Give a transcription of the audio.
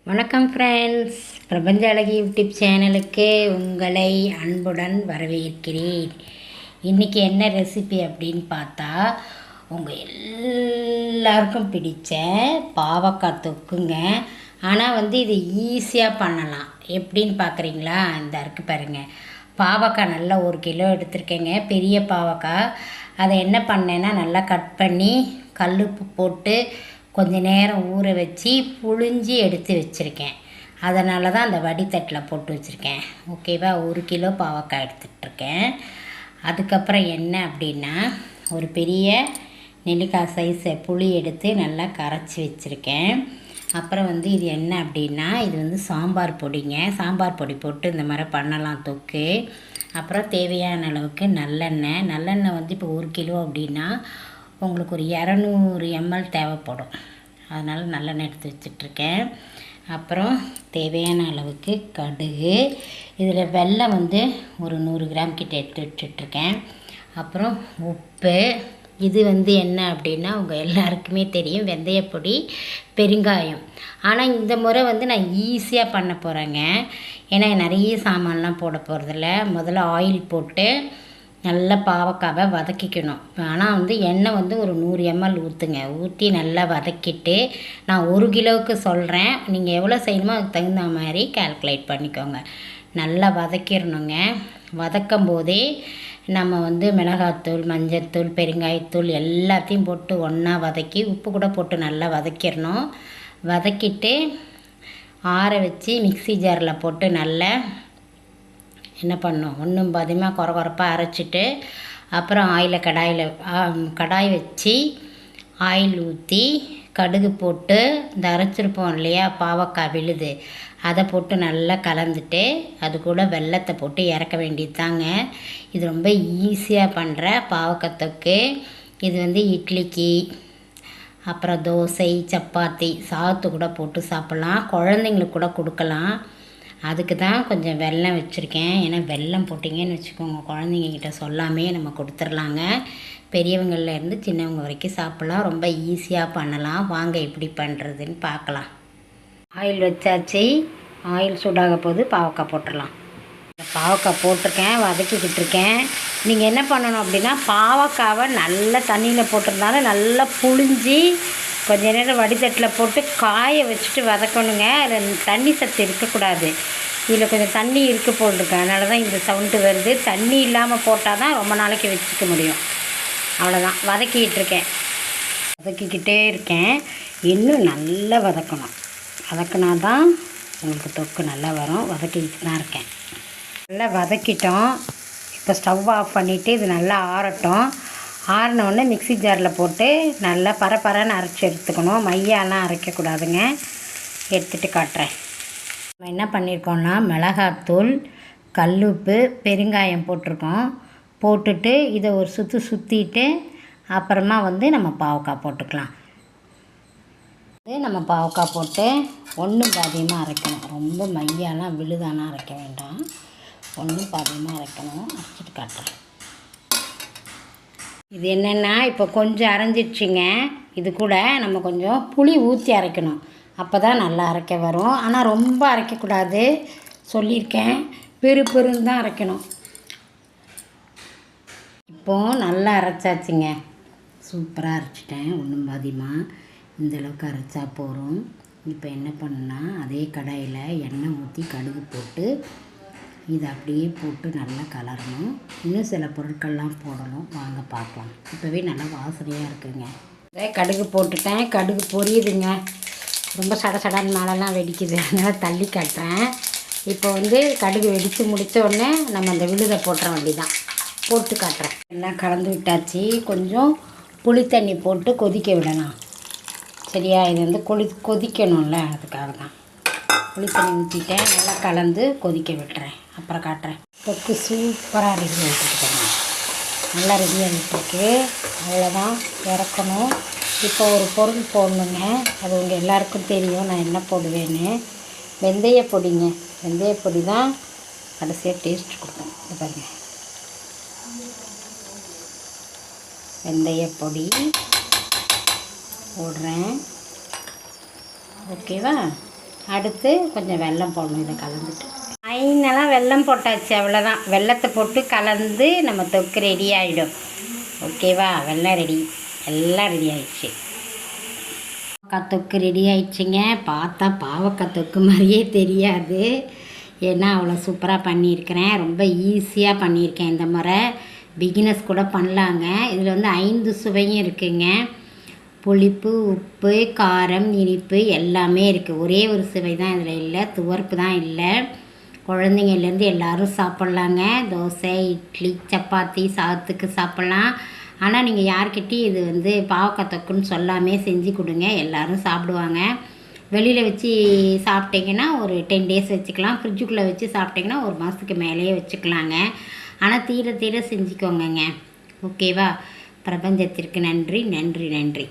வணக்கம் ஃப்ரெண்ட்ஸ், பிரபஞ்ச அழகி யூடியூப் சேனலுக்கு உங்களை அன்புடன் வரவேற்கிறேன். இன்றைக்கி என்ன ரெசிபி அப்படின்னு பார்த்தா, உங்கள் எல்லாருக்கும் பிடிச்ச பாவக்காய் தொக்குங்க. ஆனால் இது ஈஸியாக பண்ணலாம். எப்படின்னு பார்க்குறீங்களா? இந்த இருக்கு பாருங்கள். பாவக்காய் நல்லா 1 கிலோ எடுத்துருக்கேங்க, பெரிய பாவக்காய். அதை என்ன பண்ணேன்னா நல்லா கட் பண்ணி கல்லுப்பு போட்டு கொஞ்சம் நேரம் ஊற வச்சு புழிஞ்சி எடுத்து வச்சுருக்கேன். அதனால தான் அந்த வடித்தட்டில் போட்டு வச்சுருக்கேன். ஓகேவா? 1 கிலோ பாவக்காய் எடுத்துகிட்ருக்கேன். அதுக்கப்புறம் என்ன அப்படின்னா, ஒரு பெரிய நெல்லிக்காய் சைஸை புளி எடுத்து நல்லா கரைச்சி வச்சுருக்கேன். அப்புறம் இது என்ன அப்படின்னா, இது சாம்பார் பொடிங்க. சாம்பார் பொடி போட்டு இந்த மாதிரி பண்ணலாம் தொக்கு. அப்புறம் தேவையான அளவுக்கு நல்லெண்ணெய் இப்போ 1 கிலோ அப்படின்னா உங்களுக்கு ஒரு 200 ml தேவைப்படும். அதனால் நல்லெண்ணெய் எடுத்து வச்சிட்ருக்கேன். அப்புறம் தேவையான அளவுக்கு கடுகு. இதில் வெல்லம் ஒரு 100 கிராம் கிட்ட எடுத்து வச்சிட்ருக்கேன். அப்புறம் உப்பு. இது என்ன அப்படின்னா, உங்கள் எல்லாருக்குமே தெரியும், வெந்தயப்பொடி, பெருங்காயம். ஆனால் இந்த முறை நான் ஈஸியாக பண்ண போகிறேங்க. ஏன்னா நிறைய சாமான்லாம் போட போகிறதில்ல. முதல்ல ஆயில் போட்டு நல்லா பாவக்காவை வதக்கிக்கணும். ஆனால் எண்ணெய் ஒரு 100 ml ஊற்றுங்க. ஊற்றி நல்லா வதக்கிட்டு, நான் 1 கிலோவுக்கு சொல்கிறேன், நீங்கள் எவ்வளோ செய்யணுமோ அதுக்கு தகுந்த மாதிரி கால்குலேட் பண்ணிக்கோங்க. நல்லா வதக்கிடணுங்க. வதக்கும் போதே நம்ம மிளகாத்தூள், மஞ்சத்தூள், பெருங்காயத்தூள் எல்லாத்தையும் போட்டு ஒன்றா வதக்கி உப்பு கூட போட்டு நல்லா வதக்கிடணும். வதக்கிட்டு ஆற வச்சு மிக்ஸி ஜாரில் போட்டு நல்லா என்ன பண்ணணும், ஒன்றும் பாதியமாக கொரப்பாக அரைச்சிட்டு, அப்புறம் கடாய் வச்சு ஆயில் ஊற்றி கடுகு போட்டு இந்த அரைச்சிருப்போம் இல்லையா பாவக்காய் விழுது, அதை போட்டு நல்லா கலந்துட்டு அது கூட வெல்லத்தை போட்டு இறக்க வேண்டியது தாங்க. இது ரொம்ப ஈஸியாக பண்ணுற பாவக்காய் தொக்கு. இது இட்லிக்கு, அப்புறம் தோசை, சப்பாத்தி, சாதத்து கூட போட்டு சாப்பிட்லாம். குழந்தைங்களுக்கு கூட கொடுக்கலாம். அதுக்கு தான் கொஞ்சம் வெல்லம் வச்சுருக்கேன். ஏன்னா வெல்லம் போட்டிங்கன்னு வச்சுக்கோங்க, குழந்தைங்கக்கிட்ட சொல்லாமே நம்ம கொடுத்துர்லாங்க. பெரியவங்கள்லேருந்து சின்னவங்க வரைக்கும் சாப்பிட்லாம். ரொம்ப ஈஸியாக பண்ணலாம். வாங்க எப்படி பண்ணுறதுன்னு பார்க்கலாம். ஆயில் வச்சாச்சு. ஆயில் சூடாக போது பாவக்காய் போட்டுடலாம். பாவக்காய் போட்டிருக்கேன், வதக்கிக்கிட்டு இருக்கேன். நீங்கள் என்ன பண்ணணும் அப்படின்னா, பாவக்காவை நல்லா தண்ணியில் போட்டிருந்தாலும் நல்லா புழிஞ்சி கொஞ்சம் நேரம் வடித்தட்டில் போட்டு காய வச்சுட்டு வதக்கணுங்க. அதில் தண்ணி சத்து இருக்கக்கூடாது. இதில் கொஞ்சம் தண்ணி இருக்க போட்டிருக்கு, அதனால தான் இந்த சவுண்டு வருது. தண்ணி இல்லாமல் போட்டால் தான் ரொம்ப நாளைக்கு வச்சுக்க முடியும். அவ்வளோதான், வதக்கிக்கிட்டே இருக்கேன். இன்னும் நல்லா வதக்கணும். வதக்கினா தான் உங்களுக்கு தொக்கு நல்லா வரும். வதக்கிக்கிட்டு தான் இருக்கேன். நல்லா வதக்கிட்டோம். இப்போ ஸ்டவ் ஆஃப் பண்ணிவிட்டு இது நல்லா ஆறட்டும். ஆறினோடனே மிக்ஸி ஜாரில் போட்டு நல்லா பரப்பரன்னு அரைச்சி எடுத்துக்கணும். மையாலாம் அரைக்கக்கூடாதுங்க. எடுத்துகிட்டு காட்டுறேன். நம்ம என்ன பண்ணியிருக்கோம்னா, மிளகாத்தூள், கல்லுப்பு, பெருங்காயம் போட்டிருக்கோம். போட்டுட்டு இதை ஒரு சுற்றிட்டு அப்புறமா நம்ம பாவக்காய் போட்டுக்கலாம். நம்ம பாவக்காய் போட்டு ஒன்றும் பாதியமாக அரைக்கணும். ரொம்ப மையாலாம் விழுதாலாம் அரைக்க வேண்டாம். ஒன்றும் பாதியமாக அரைக்கணும். அரைச்சிட்டு காட்டுறேன். இது என்னென்னா, இப்போ கொஞ்சம் அரைஞ்சிடுச்சிங்க. இது கூட நம்ம கொஞ்சம் புளி ஊற்றி அரைக்கணும். அப்போ தான் நல்லா அரைக்க வரும். ஆனால் ரொம்ப அரைக்கக்கூடாது, சொல்லியிருக்கேன். பெருன்னு தான் அரைக்கணும். இப்போது நல்லா அரைச்சாச்சுங்க. சூப்பராக அரைச்சிட்டேன். ஒன்றும் பாதியமாக இந்தளவுக்கு அரைச்சா போகிறோம். இப்போ என்ன பண்ணுன்னா, அதே கடாயில் எண்ணெய் ஊற்றி கடுகு போட்டு இதை அப்படியே போட்டு நல்லா கலரணும். இன்னும் சில பொருட்கள்லாம் போடணும். வாங்க பார்க்கலாம். இப்போவே நல்லா வாசனையாக இருக்குங்க. அதே கடுகு போட்டுட்டேன். கடுகு பொரியுதுங்க. ரொம்ப சடசடான்னு மேலெல்லாம் வெடிக்குது, அதனால் தள்ளி காட்டுறேன். இப்போ கடுகு வெடித்து முடித்த உடனே நம்ம அந்த விழுதை போட்டுற வேண்டியதான். போட்டு காட்டுறேன். எல்லாம் கலந்து விட்டாச்சு. கொஞ்சம் புளி தண்ணி போட்டு கொதிக்க விடலாம். சரியா? இது கொதிக்கணும்ல, அதுக்காக தான் புளி தண்ணி ஊற்றிட்டேன். நல்லா கலந்து கொதிக்க விட்டுறேன். அப்புறம் காட்டுறேன். தொக்கு சூப்பராக ரெடி ஆகிட்டுருக்கேங்க. நல்லா ரெடி ஆகிட்டுருக்கு. அவ்வளோதான், இறக்கணும். இப்போ ஒரு பொருள் போடணுங்க. அது உங்கள் எல்லாருக்கும் தெரியும் நான் என்ன போடுவேன்னு. வெந்தயப்பொடிங்க. வெந்தயப்பொடி தான் கடைசியாக டேஸ்ட் கொடுக்கும். இது பாருங்க, வெந்தயப்பொடி போடுறேன். ஓகேவா? அடுத்து கொஞ்சம் வெல்லம் போடணும். இதை கலந்துட்டு ஃபைனலாக வெல்லம் போட்டாச்சு, அவ்வளோதான். வெல்லத்தை போட்டு கலந்து நம்ம தொக்கு ரெடி ஆகிடும். ஓகேவா? வெல்லம் ரெடி, எல்லாம் ரெடி ஆயிடுச்சு. பாவக்காய் தொக்கு ரெடி ஆயிடுச்சுங்க. பார்த்தா பாவக்காய் தொக்கு மாதிரியே தெரியாது, ஏன்னா அவ்வளோ சூப்பராக பண்ணியிருக்கிறேன். ரொம்ப ஈஸியாக பண்ணியிருக்கேன். இந்த முறை பிகினர்ஸ் கூட பண்ணலாங்க. இதில் வந்து 5 சுவையும் இருக்குங்க. புளிப்பு, உப்பு, காரம், இனிப்பு எல்லாமே இருக்குது. ஒரே ஒரு சுவை தான் இதில் இல்லை, துவர்ப்பு தான் இல்லை. குழந்தைங்கள்லேருந்து எல்லோரும் சாப்பிட்லாங்க. தோசை, இட்லி, சப்பாத்தி, சாதத்துக்கு சாப்பிட்லாம். ஆனால் நீங்கள் யார்கிட்டையும் இது வந்து பாவக்காய் தொக்குன்னு சொல்லாமே செஞ்சு கொடுங்க, எல்லோரும் சாப்பிடுவாங்க. வெளியில் வச்சு சாப்பிட்டிங்கன்னா ஒரு 10 days வச்சுக்கலாம். ஃப்ரிட்ஜுக்குள்ளே வச்சு சாப்பிட்டிங்கன்னா ஒரு மாதத்துக்கு மேலேயே வச்சுக்கலாங்க. ஆனால் தீர தீர செஞ்சுக்கோங்கங்க. ஓகேவா? பிரபஞ்சத்திற்கு நன்றி, நன்றி, நன்றி.